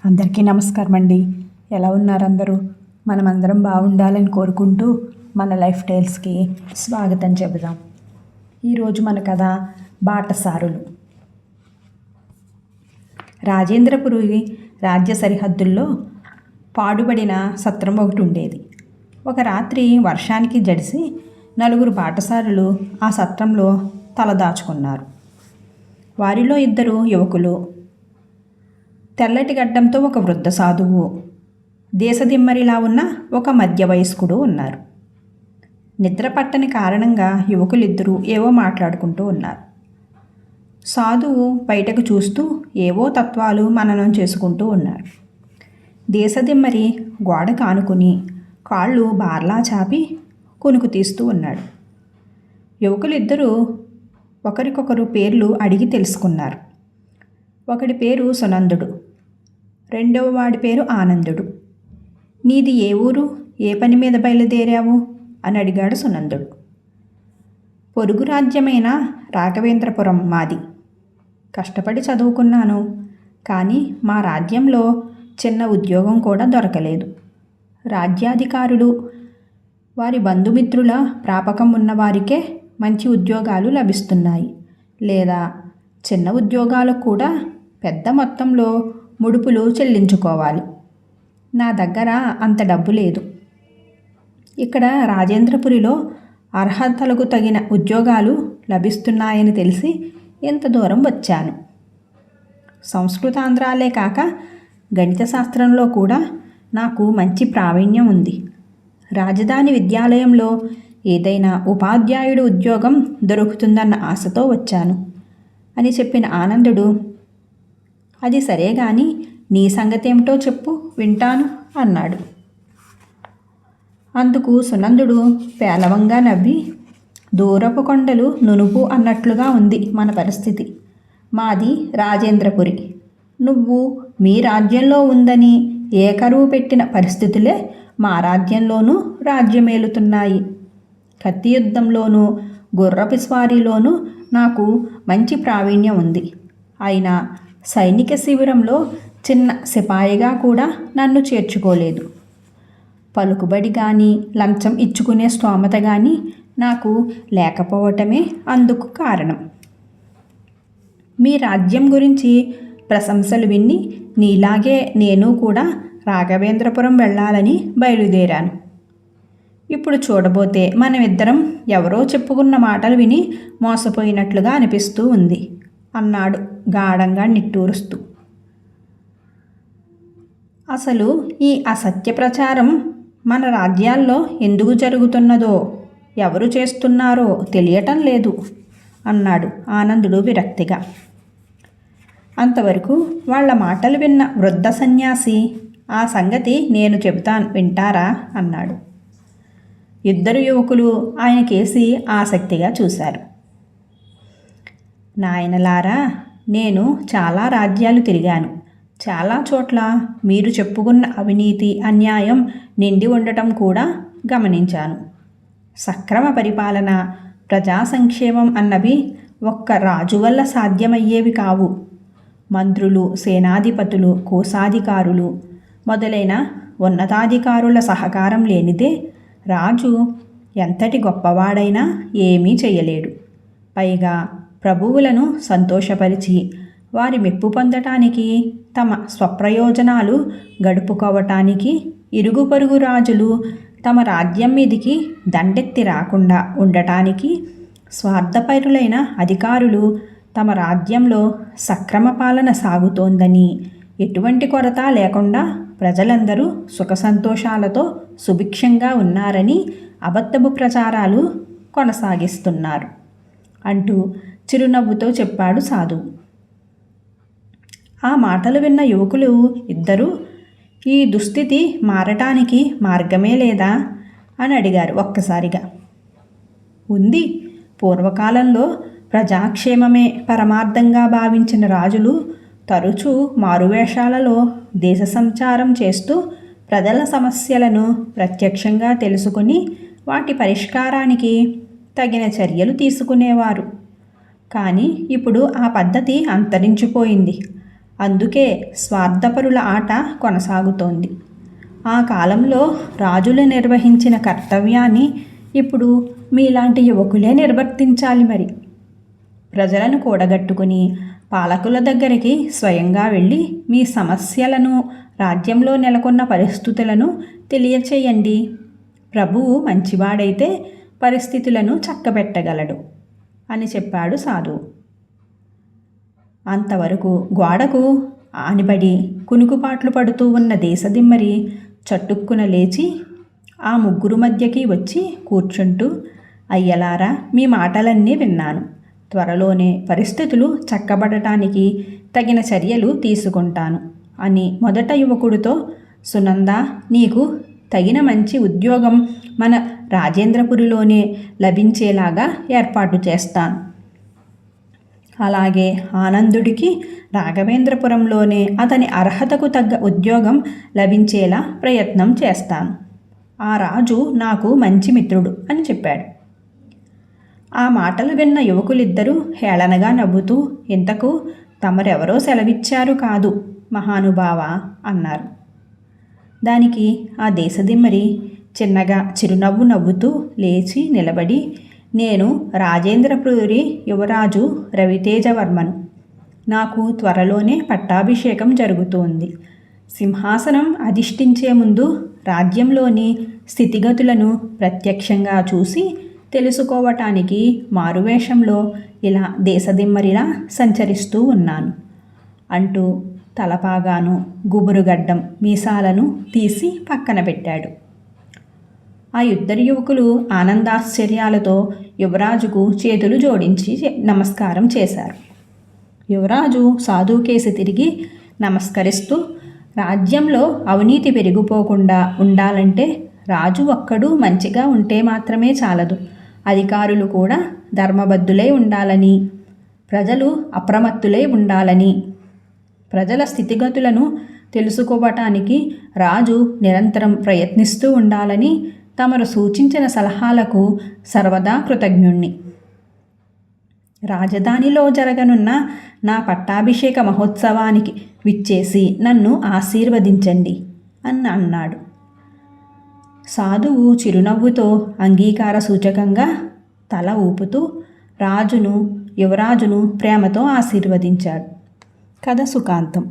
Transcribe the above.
అందరికీ నమస్కారం అండి. ఎలా ఉన్నారు అందరూ? మనమందరం బాగుండాలని కోరుకుంటూ మన లైఫ్ టైల్స్కి స్వాగతం చెబుదాం. ఈరోజు మన కథ బాటసారులు. రాజేంద్రపురి రాజ్య సరిహద్దుల్లో పాడుబడిన సత్రం ఒకటి ఉండేది. ఒక రాత్రి వర్షానికి జడిసి 4 బాటసారులు ఆ సత్రంలో తలదాచుకున్నారు. వారిలో 2 యువకులు, తెల్లటి గడ్డంతో ఒక వృద్ధ సాధువు, దేశదిమ్మరిలా ఉన్న ఒక మధ్య వయస్కుడు ఉన్నారు. నిద్ర పట్టని కారణంగా యువకులిద్దరూ ఏవో మాట్లాడుకుంటూ ఉన్నారు. సాధువు బయటకు చూస్తూ ఏవో తత్వాలు మననం చేసుకుంటూ ఉన్నాడు. దేశదిమ్మరి గోడకు ఆనుకుని కాళ్ళు బార్లా చాపి కునుకు తీస్తూ ఉన్నాడు. యువకులిద్దరూ ఒకరికొకరు పేర్లు అడిగి తెలుసుకున్నారు. ఒకడి పేరు సునందుడు, రెండవ వాడి పేరు ఆనందుడు. నీది ఏ ఊరు, ఏ పని మీద బయలుదేరావు అని అడిగాడు సునందుడు. పొరుగు రాజ్యమైన రాఘవేంద్రపురం మాది. కష్టపడి చదువుకున్నాను, కానీ మా రాజ్యంలో చిన్న ఉద్యోగం కూడా దొరకలేదు. రాజ్యాధికారులు వారి బంధుమిత్రుల ప్రాపకం ఉన్నవారికే మంచి ఉద్యోగాలు లభిస్తున్నాయి, లేదా చిన్న ఉద్యోగాలకు కూడా పెద్ద మొత్తంలో ముడుపులు చెల్లించుకోవాలి. నా దగ్గర అంత డబ్బు లేదు. ఇక్కడ రాజేంద్రపురిలో అర్హతలకు తగిన ఉద్యోగాలు లభిస్తున్నాయని తెలిసి ఇంత దూరం వచ్చాను. సంస్కృతాంధ్రాలే కాక గణిత శాస్త్రంలో కూడా నాకు మంచి ప్రావీణ్యం ఉంది. రాజధాని విద్యాలయంలో ఏదైనా ఉపాధ్యాయుడు ఉద్యోగం దొరుకుతుందన్న ఆశతో వచ్చాను అని చెప్పిన ఆనందుడు, అది సరే గాని నీ సంగతేమిటో చెప్పు, వింటాను అన్నాడు. అందుకు సునందుడు పేలవంగా నవ్వి, దూరపు కొండలు నునుపు అన్నట్లుగా ఉంది మన పరిస్థితి. మాది రాజేంద్రపురి. నువ్వు మీ రాజ్యంలో ఉందని ఏకరువు పెట్టిన పరిస్థితులే మా రాజ్యంలోనూ రాజ్యమేలుతున్నాయి. కత్తి యుద్ధంలోనూ గుర్రపు స్వారీలోనూ నాకు మంచి ప్రావీణ్యం ఉంది. అయినా సైనిక శిబిరంలో చిన్న సిపాయిగా కూడా నన్ను చేర్చుకోలేదు. పలుకుబడి కానీ లంచం ఇచ్చుకునే స్తోమత కానీ నాకు లేకపోవటమే అందుకు కారణం. మీ రాజ్యం గురించి ప్రశంసలు విని నీలాగే నేను కూడా రాఘవేంద్రపురం వెళ్ళాలని బయలుదేరాను. ఇప్పుడు చూడబోతే మనమిద్దరం ఎవరో చెప్పుకున్న మాటలు విని మోసపోయినట్లుగా అనిపిస్తూ ఉంది అన్నాడు గాఢంగా నిట్టూరుస్తూ. అసలు ఈ అసత్య ప్రచారం మన రాజ్యాల్లో ఎందుకు జరుగుతున్నదో, ఎవరు చేస్తున్నారో తెలియటం లేదు అన్నాడు ఆనందుడు విరక్తిగా. అంతవరకు వాళ్ళ మాటలు విన్న వృద్ధ సన్యాసి, ఆ సంగతి నేను చెబుతాను, వింటారా అన్నాడు. 2 యువకులు ఆయన కేసి ఆసక్తిగా చూశారు. నాయనలారా, నేను చాలా రాజ్యాలు తిరిగాను. చాలా చోట్ల మీరు చెప్పుకున్న అవినీతి, అన్యాయం నిండి ఉండటం కూడా గమనించాను. సక్రమ పరిపాలన, ప్రజా సంక్షేమం అన్నవి ఒక్క రాజు వల్ల సాధ్యమయ్యేవి కావు. మంత్రులు, సేనాధిపతులు, కోశాధికారులు మొదలైన ఉన్నతాధికారుల సహకారం లేనిదే రాజు ఎంతటి గొప్పవాడైనా ఏమీ చేయలేడు. పైగా ప్రభువులను సంతోషపరిచి వారి మెప్పు పొందటానికి, తమ స్వప్రయోజనాలు గడుపుకోవటానికి ఇరుగు పొరుగు రాజులు తమ రాజ్యం మీదికి దండెత్తి రాకుండా ఉండటానికి, స్వార్థపరులైన అధికారులు తమ రాజ్యంలో సక్రమ పాలన సాగుతోందని, ఎటువంటి కొరత లేకుండా ప్రజలందరూ సుఖ సంతోషాలతో సుభిక్షంగా ఉన్నారని అబద్ధపు ప్రచారాలు కొనసాగిస్తున్నారు అంటూ చిరునవ్వుతో చెప్పాడు సాధువు. ఆ మాటలు విన్న యువకులు 2 ఈ దుస్థితి మారటానికి మార్గమే లేదా అని అడిగారు ఒక్కసారిగా. ఉంది. పూర్వకాలంలో ప్రజాక్షేమమే పరమార్థంగా భావించిన రాజులు తరచూ మారువేషాలలో దేశ సంచారం చేస్తూ ప్రజల సమస్యలను ప్రత్యక్షంగా తెలుసుకుని వాటి పరిష్కారానికి తగిన చర్యలు తీసుకునేవారు. కానీ ఇప్పుడు ఆ పద్ధతి అంతరించిపోయింది. అందుకే స్వార్థపరుల ఆట కొనసాగుతోంది. ఆ కాలంలో రాజులు నిర్వహించిన కర్తవ్యాన్ని ఇప్పుడు మీలాంటి యువకులే నిర్వర్తించాలి. మరి ప్రజలను కూడగట్టుకుని పాలకుల దగ్గరికి స్వయంగా వెళ్ళి మీ సమస్యలను, రాజ్యంలో నెలకొన్న పరిస్థితులను తెలియచేయండి. ప్రభువు మంచివాడైతే పరిస్థితులను చక్కబెట్టగలడు అని చెప్పాడు సాధువు. అంతవరకు గోడకు ఆనిబడి కునుకుపాట్లు పడుతూ ఉన్న దేశదిమ్మరి చటుక్కున లేచి ఆ ముగ్గురు మధ్యకి వచ్చి కూర్చుంటూ, అయ్యలారా, మీ మాటలన్నీ విన్నాను. త్వరలోనే పరిస్థితులు చక్కబడటానికి తగిన చర్యలు తీసుకుంటాను అని మొదట యువకుడితో, సునంద, నీకు తగిన మంచి ఉద్యోగం మన రాజేంద్రపురిలోనే లభించేలాగా ఏర్పాటు చేస్తాను. అలాగే ఆనందుడికి రాఘవేంద్రపురంలోనే అతని అర్హతకు తగ్గ ఉద్యోగం లభించేలా ప్రయత్నం చేస్తాను. ఆ రాజు నాకు మంచి మిత్రుడు అని చెప్పాడు. ఆ మాటలు విన్న యువకులిద్దరూ హేళనగా నవ్వుతూ, ఇంతకు తమరెవరో సెలవిచ్చారు కాదు మహానుభావ అన్నారు. దానికి ఆ దేశదిమ్మరి చిన్నగా చిరునవ్వు నవ్వుతూ లేచి నిలబడి, నేను రాజేంద్రపురి యువరాజు రవితేజవర్మను. నాకు త్వరలోనే పట్టాభిషేకం జరుగుతోంది. సింహాసనం అధిష్ఠించే ముందు రాజ్యంలోని స్థితిగతులను ప్రత్యక్షంగా చూసి తెలుసుకోవటానికి మారువేషంలో ఇలా దేశదిమ్మరిలా సంచరిస్తూ ఉన్నాను అంటూ తలపాగాను, గుబురుగడ్డం, మీసాలను తీసి పక్కన పెట్టాడు. ఆ ఇద్దరు యువకులు ఆనందాశ్చర్యాలతో యువరాజుకు చేతులు జోడించి నమస్కారం చేశారు. యువరాజు సాధుకేసి తిరిగి నమస్కరిస్తూ, రాజ్యంలో అవినీతి పెరిగిపోకుండా ఉండాలంటే రాజు ఒక్కడు మంచిగా ఉంటే మాత్రమే చాలదు. అధికారులు కూడా ధర్మబద్ధులై ఉండాలని, ప్రజలు అప్రమత్తులై ఉండాలని, ప్రజల స్థితిగతులను తెలుసుకోవటానికి రాజు నిరంతరం ప్రయత్నిస్తూ ఉండాలని తమరు సూచించిన సలహాలకు సర్వదా కృతజ్ఞుణ్ణి. రాజధానిలో జరగనున్న నా పట్టాభిషేక మహోత్సవానికి విచ్చేసి నన్ను ఆశీర్వదించండి అన్నాడు. సాధువు చిరునవ్వుతో అంగీకార సూచకంగా తల ఊపుతూ యువరాజును ప్రేమతో ఆశీర్వదించాడు. కథ సుఖాంతం.